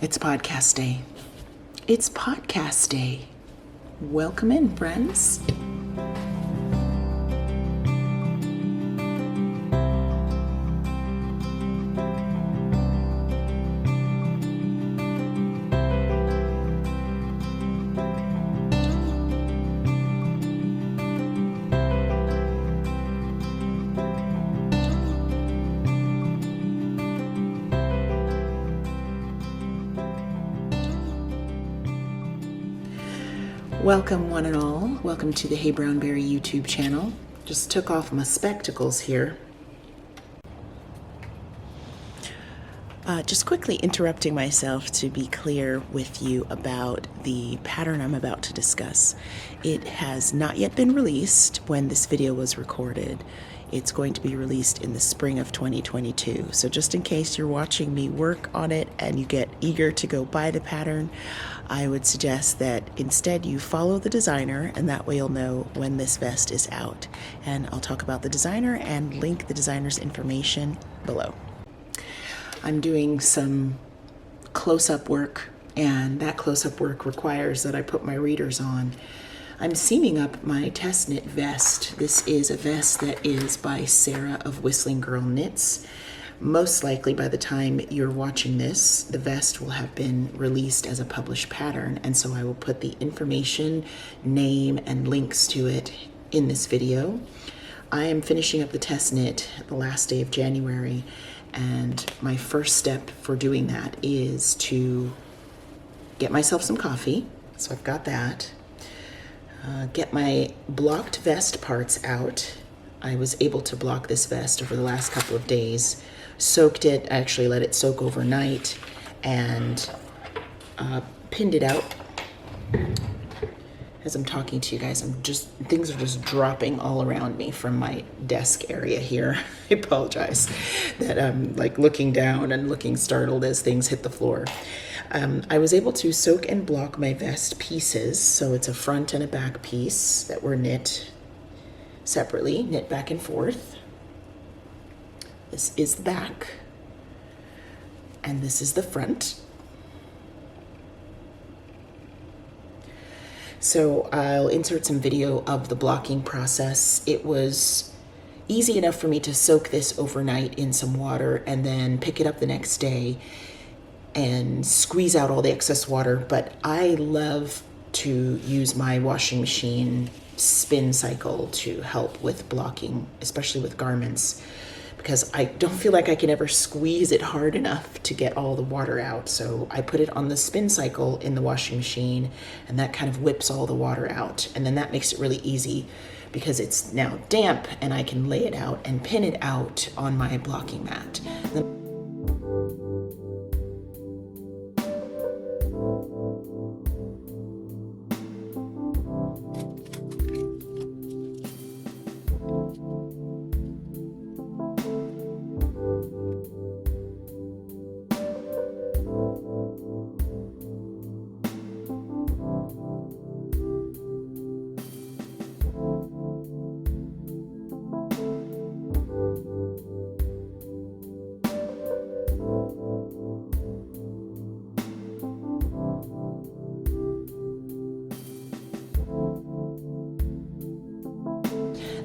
It's podcast day. It's podcast day. Welcome in, friends. Welcome one and all. Welcome to the heyBrownBerry YouTube channel. Just took off my spectacles here. Just quickly interrupting myself to be clear with you about the pattern I'm about to discuss. It has not yet been released when this video was recorded. It's going to be released in the spring of 2022. So just in case you're watching me work on it and you get eager to go buy the pattern, I would suggest that instead you follow the designer, and that way you'll know when this vest is out. And I'll talk about the designer and link the designer's information below. I'm doing some close-up work, and that close-up work requires that I put my readers on. I'm seaming up my test knit vest. This is a vest that is by Sarah of Whistling Girl Knits. Most likely by the time you're watching this, the vest will have been released as a published pattern, and so I will put the information, name, and links to it in this video. I am finishing up the test knit the last day of January, and my first step for doing that is to get myself some coffee. So I've got that. Get my blocked vest parts out. I was able to block this vest over the last couple of days. Soaked it, actually let it soak overnight, and pinned it out. As I'm talking to you guys, things are just dropping all around me from my desk area here. I apologize that I'm like looking down and looking startled as things hit the floor. I was able to soak and block my vest pieces, so it's a front and a back piece that were knit separately, knit back and forth. This is the back, and this is the front. So I'll insert some video of the blocking process. It was easy enough for me to soak this overnight in some water and then pick it up the next day and squeeze out all the excess water, but I love to use my washing machine spin cycle to help with blocking, especially with garments, because I don't feel like I can ever squeeze it hard enough to get all the water out. So I put it on the spin cycle in the washing machine, and that kind of whips all the water out. And then that makes it really easy because it's now damp and I can lay it out and pin it out on my blocking mat.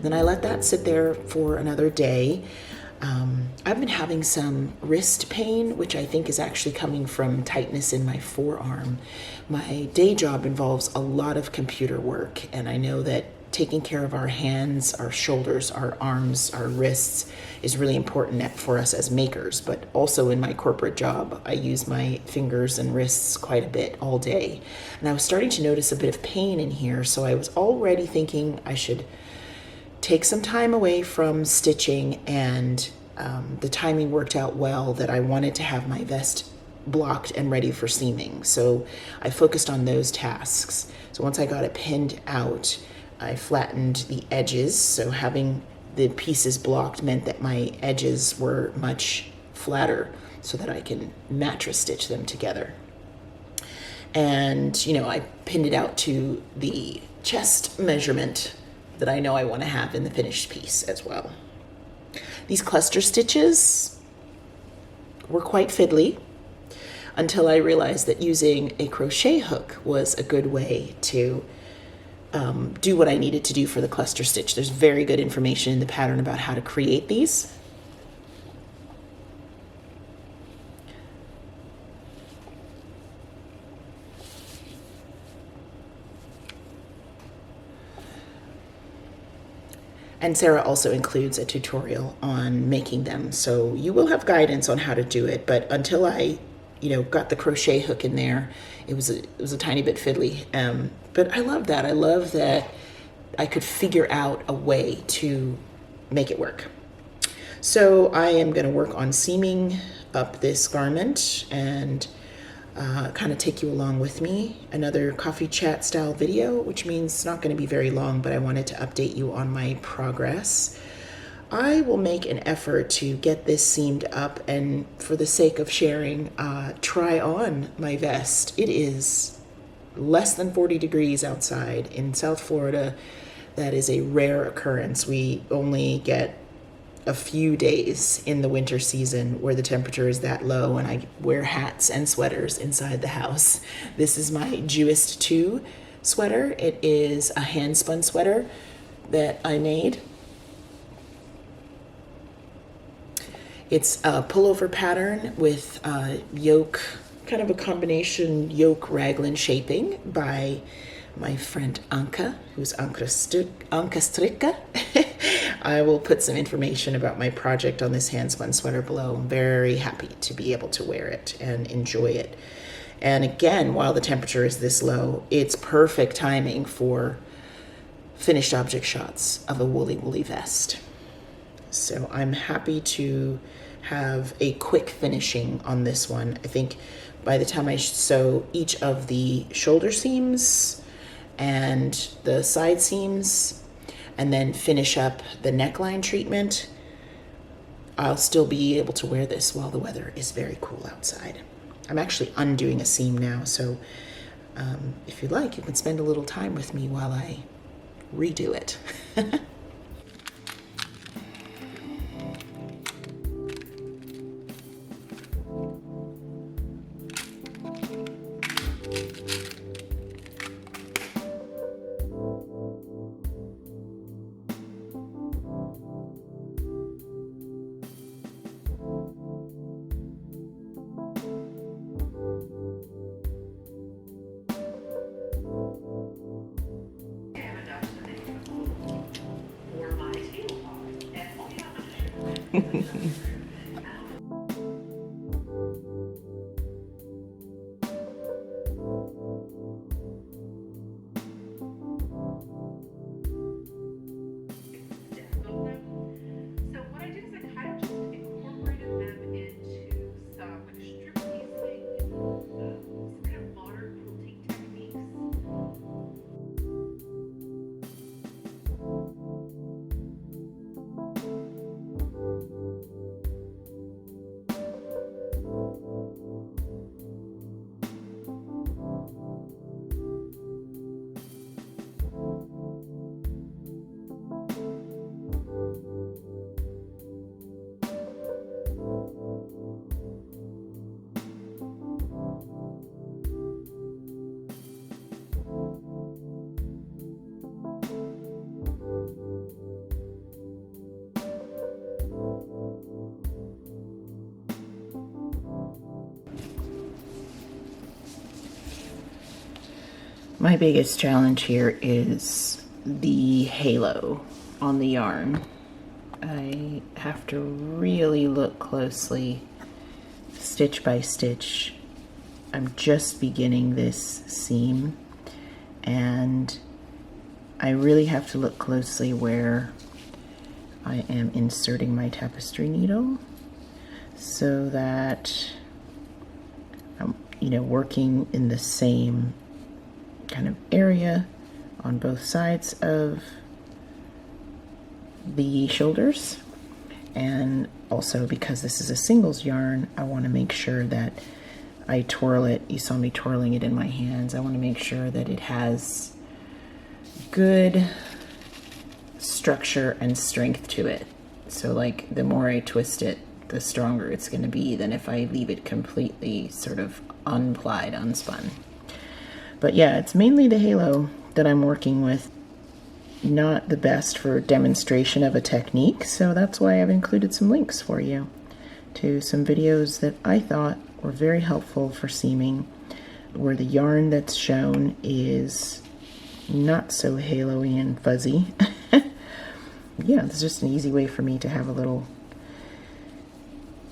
Then I let that sit there for another day. I've been having some wrist pain, which I think is actually coming from tightness in my forearm. My day job involves a lot of computer work, and I know that taking care of our hands, our shoulders, our arms, our wrists is really important for us as makers, but also in my corporate job, I use my fingers and wrists quite a bit all day. And I was starting to notice a bit of pain in here, so I was already thinking I should take some time away from stitching, and the timing worked out well that I wanted to have my vest blocked and ready for seaming. So I focused on those tasks. So once I got it pinned out, I flattened the edges. So having the pieces blocked meant that my edges were much flatter so that I can mattress stitch them together. And, I pinned it out to the chest measurement that I know I want to have in the finished piece as well. These cluster stitches were quite fiddly. until I realized that using a crochet hook was a good way to do what I needed to do for the cluster stitch. There's very good information in the pattern about how to create these. And Sarah also includes a tutorial on making them. So you will have guidance on how to do it, but until I, got the crochet hook in there, it was a tiny bit fiddly. But I love that. I love that I could figure out a way to make it work. So I am going to work on seaming up this garment and kind of take you along with me. Another coffee chat style video, which means it's not going to be very long, but I wanted to update you on my progress. I will make an effort to get this seamed up, and for the sake of sharing, try on my vest. It is less than 40 degrees outside in South Florida. That is a rare occurrence. We only get a few days in the winter season where the temperature is that low, and I wear hats and sweaters inside the house. This is my Juist 2 sweater. It is a handspun sweater that I made. It's a pullover pattern with yoke, kind of a combination yoke raglan shaping by my friend Anke, who's AnkeStrik. I will put some information about my project on this handspun sweater below. I'm very happy to be able to wear it and enjoy it. And again, while the temperature is this low, it's perfect timing for finished object shots of a woolly vest. So I'm happy to have a quick finishing on this one. I think by the time I sew each of the shoulder seams and the side seams and then finish up the neckline treatment, I'll still be able to wear this while the weather is very cool outside. I'm actually undoing a seam now, so if you'd like, you can spend a little time with me while I redo it. My biggest challenge here is the halo on the yarn. I have to really look closely, stitch by stitch. I'm just beginning this seam, and I really have to look closely where I am inserting my tapestry needle so that I'm, working in the same kind of area on both sides of the shoulders. And also, because this is a singles yarn, I want to make sure that I twirl it. You saw me twirling it in my hands. I want to make sure that it has good structure and strength to it. So like the more I twist it, the stronger it's going to be than if I leave it completely sort of unplied, unspun. But yeah, it's mainly the halo that I'm working with. Not the best for demonstration of a technique, so that's why I've included some links for you to some videos that I thought were very helpful for seaming, where the yarn that's shown is not so halo-y and fuzzy. Yeah, it's just an easy way for me to have a little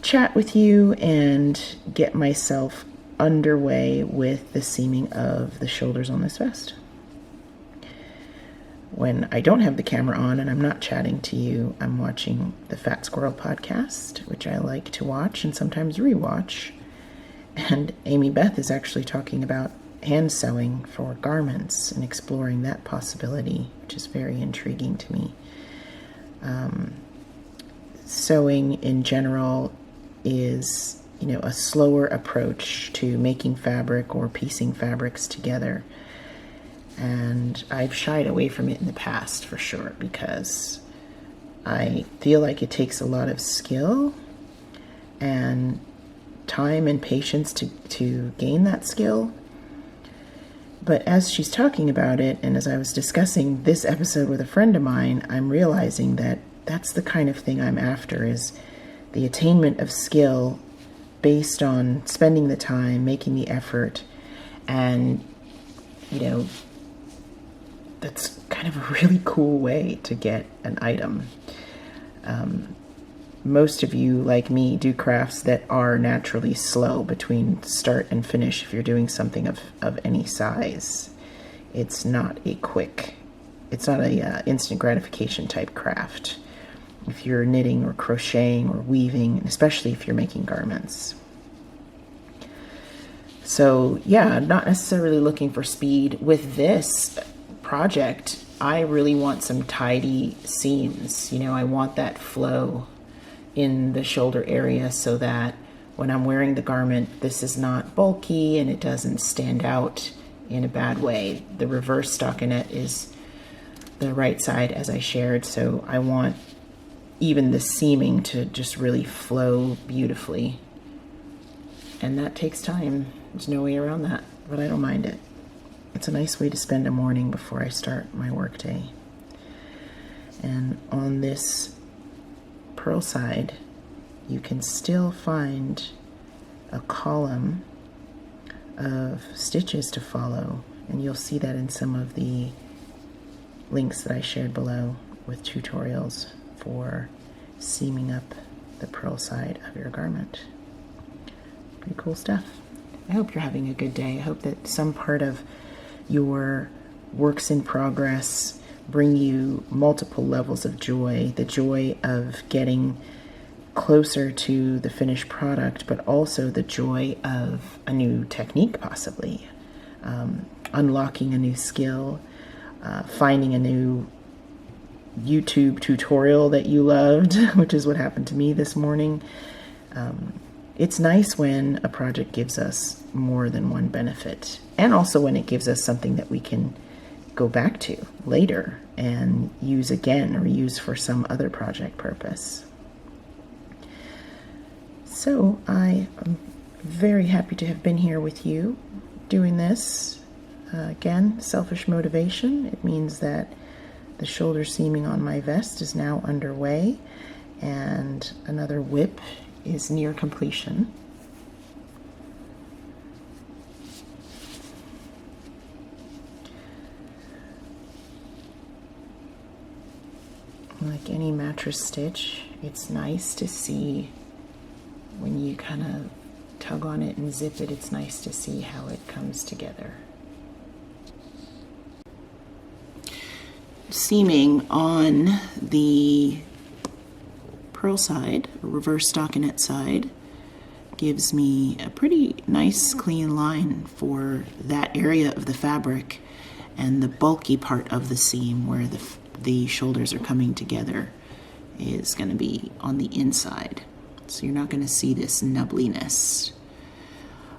chat with you and get myself underway with the seaming of the shoulders on this vest. When I don't have the camera on and I'm not chatting to you, I'm watching the Fat Squirrel Podcast, which I like to watch and sometimes rewatch. And Beth is actually talking about hand sewing for garments and exploring that possibility, which is very intriguing to me. Sewing in general is, a slower approach to making fabric or piecing fabrics together. And I've shied away from it in the past for sure, because I feel like it takes a lot of skill and time and patience to gain that skill. But as she's talking about it, and as I was discussing this episode with a friend of mine, I'm realizing that that's the kind of thing I'm after, is the attainment of skill based on spending the time, making the effort, and, that's kind of a really cool way to get an item. Most of you, like me, do crafts that are naturally slow between start and finish if you're doing something of any size. It's not a instant gratification type craft. If you're knitting or crocheting or weaving, especially if you're making garments. So yeah, not necessarily looking for speed. With this project, I really want some tidy seams. I want that flow in the shoulder area so that when I'm wearing the garment, this is not bulky and it doesn't stand out in a bad way. The reverse stockinette is the right side, as I shared, so I want even the seaming to just really flow beautifully. And that takes time. There's no way around that, but I don't mind it. It's a nice way to spend a morning before I start my workday. And on this purl side, you can still find a column of stitches to follow, and you'll see that in some of the links that I shared below with tutorials for seaming up the purl side of your garment. Pretty cool stuff. I hope you're having a good day. I hope that some part of your works in progress bring you multiple levels of joy, the joy of getting closer to the finished product, but also the joy of a new technique possibly, unlocking a new skill, finding a new YouTube tutorial that you loved, which is what happened to me this morning. It's nice when a project gives us more than one benefit, and also when it gives us something that we can go back to later and use again or use for some other project purpose. So I am very happy to have been here with you doing this. Again, selfish motivation. It means that the shoulder seaming on my vest is now underway and another WIP is near completion. Like any mattress stitch, it's nice to see when you kind of tug on it and zip it, it's nice to see how it comes together. Seaming on the purl side, or reverse stockinette side, gives me a pretty nice clean line for that area of the fabric, and the bulky part of the seam where the shoulders are coming together is going to be on the inside. So you're not going to see this nubbliness.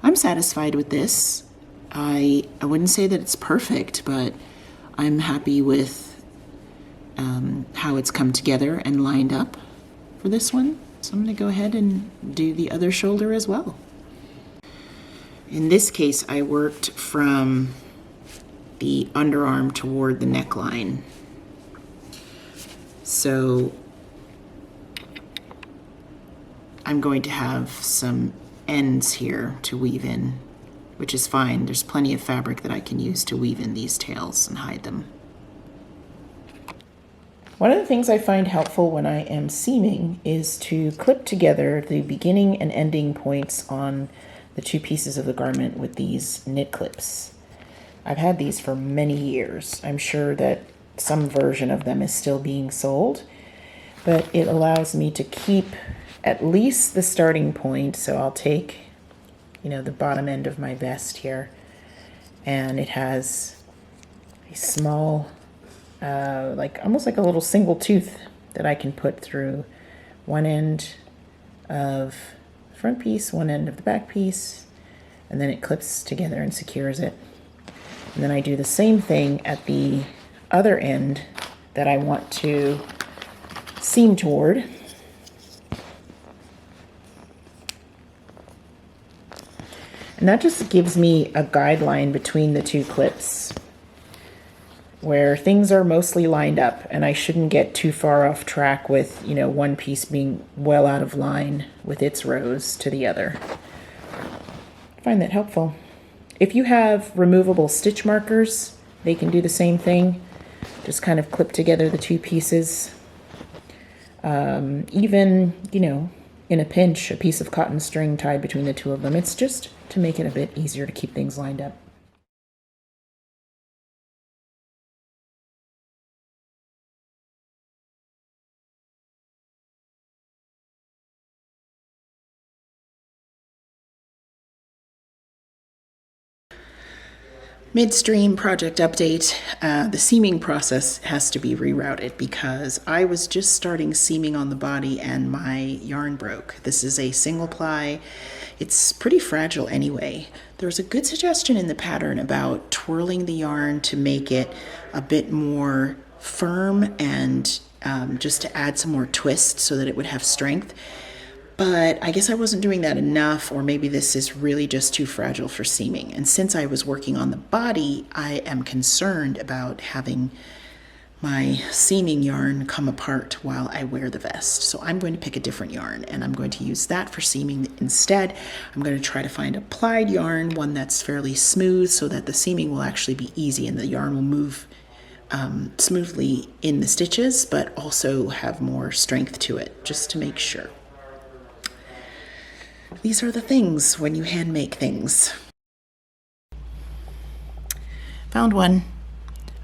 I'm satisfied with this. I wouldn't say that it's perfect, but I'm happy with how it's come together and lined up for this one. So I'm going to go ahead and do the other shoulder as well. In this case, I worked from the underarm toward the neckline. So I'm going to have some ends here to weave in, which is fine. There's plenty of fabric that I can use to weave in these tails and hide them. One of the things I find helpful when I am seaming is to clip together the beginning and ending points on the two pieces of the garment with these knit clips. I've had these for many years. I'm sure that some version of them is still being sold, but it allows me to keep at least the starting point. So I'll take, the bottom end of my vest here, and it has a small almost like a little single tooth that I can put through one end of the front piece, one end of the back piece, and then it clips together and secures it. And then I do the same thing at the other end that I want to seam toward. And that just gives me a guideline between the two clips where things are mostly lined up, and I shouldn't get too far off track with, one piece being well out of line with its rows to the other. I find that helpful. If you have removable stitch markers, they can do the same thing. Just kind of clip together the two pieces. Even, in a pinch, a piece of cotton string tied between the two of them. It's just to make it a bit easier to keep things lined up. Midstream project update. The seaming process has to be rerouted because I was just starting seaming on the body and my yarn broke. This is a single ply. It's pretty fragile anyway. There's a good suggestion in the pattern about twirling the yarn to make it a bit more firm and just to add some more twist so that it would have strength. But I guess I wasn't doing that enough, or maybe this is really just too fragile for seaming. And since I was working on the body, I am concerned about having my seaming yarn come apart while I wear the vest. So I'm going to pick a different yarn, and I'm going to use that for seaming instead. I'm going to try to find a plied yarn, one that's fairly smooth, so that the seaming will actually be easy and the yarn will move smoothly in the stitches, but also have more strength to it, just to make sure. These are the things when you hand make things. Found one.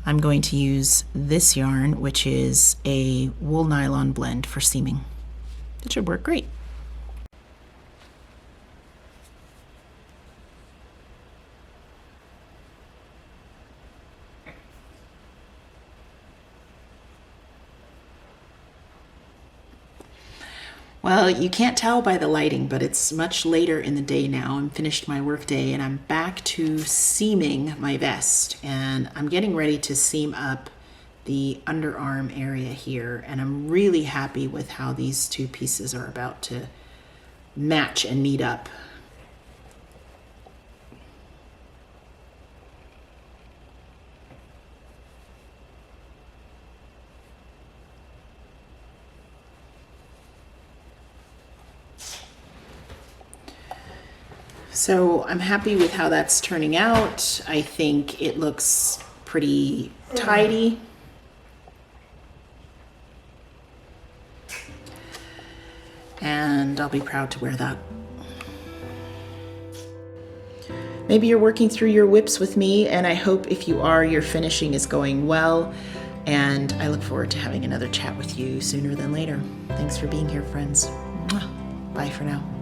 I'm going to use this yarn, which is a wool nylon blend for seaming. It should work great. Well, you can't tell by the lighting, but it's much later in the day now. I'm finished my work day and I'm back to seaming my vest, and I'm getting ready to seam up the underarm area here, and I'm really happy with how these two pieces are about to match and meet up. So I'm happy with how that's turning out. I think it looks pretty tidy. And I'll be proud to wear that. Maybe you're working through your WIPs with me, and I hope if you are, your finishing is going well. And I look forward to having another chat with you sooner than later. Thanks for being here, friends. Bye for now.